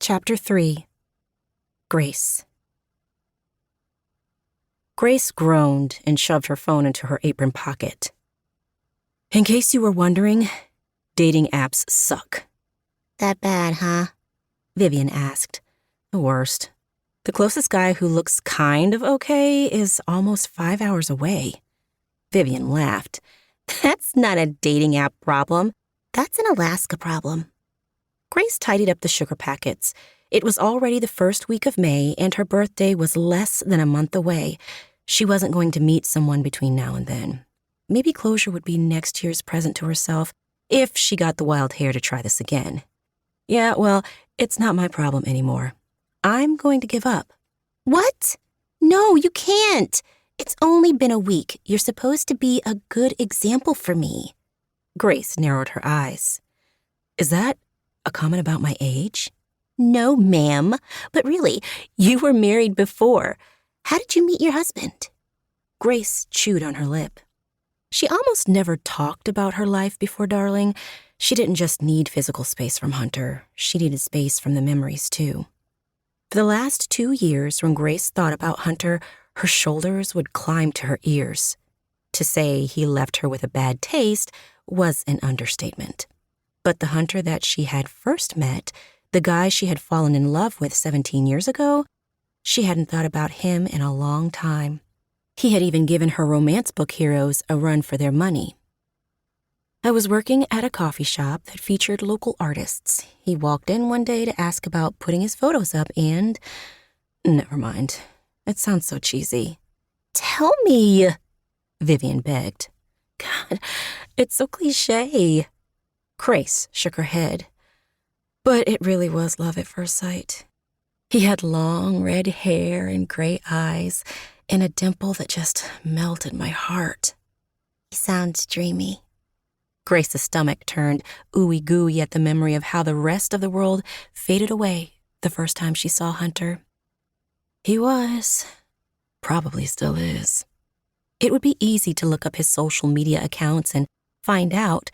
Chapter 3. Grace. Grace groaned and shoved her phone into her apron pocket. In case you were wondering, dating apps suck. That bad, huh? Vivian asked. The worst. The closest guy who looks kind of okay is almost 5 hours away. Vivian laughed. That's not a dating app problem. That's an Alaska problem. Grace tidied up the sugar packets. It was already the first week of May, and her birthday was less than a month away. She wasn't going to meet someone between now and then. Maybe closure would be next year's present to herself, if she got the wild hair to try this again. Yeah, well, it's not my problem anymore. I'm going to give up. What? No, you can't. It's only been a week. You're supposed to be a good example for me. Grace narrowed her eyes. Is that a comment about my age? No, ma'am. But really, you were married before. How did you meet your husband? Grace chewed on her lip. She almost never talked about her life before Darling. She didn't just need physical space from Hunter. She needed space from the memories, too. For the last 2 years, when Grace thought about Hunter, her shoulders would climb to her ears. To say he left her with a bad taste was an understatement. But the Hunter that she had first met, the guy she had fallen in love with 17 years ago, she hadn't thought about him in a long time. He had even given her romance book heroes a run for their money. I was working at a coffee shop that featured local artists. He walked in one day to ask about putting his photos up and... Never mind. It sounds so cheesy. Tell me, Vivian begged. God, it's so cliché. Grace shook her head. But it really was love at first sight. He had long red hair and gray eyes and a dimple that just melted my heart. He sounds dreamy. Grace's stomach turned ooey-gooey at the memory of how the rest of the world faded away the first time she saw Hunter. He was. Probably still is. It would be easy to look up his social media accounts and find out,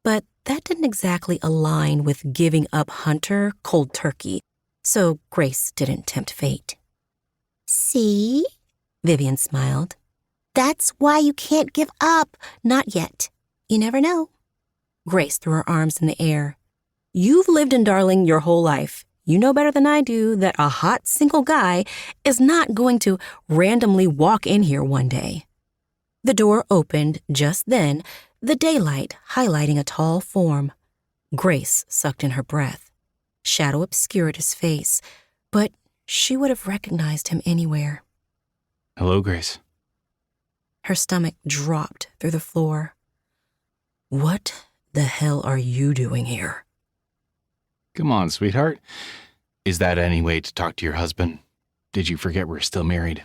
but that didn't exactly align with giving up Hunter cold turkey, so Grace didn't tempt fate. See? Vivian smiled. That's why you can't give up. Not yet. You never know. Grace threw her arms in the air. You've lived in Darling your whole life. You know better than I do that a hot single guy is not going to randomly walk in here one day. The door opened just then, the daylight highlighting a tall form. Grace sucked in her breath. Shadow obscured his face, but she would have recognized him anywhere. Hello, Grace. Her stomach dropped through the floor. What the hell are you doing here? Come on, sweetheart. Is that any way to talk to your husband? Did you forget we're still married?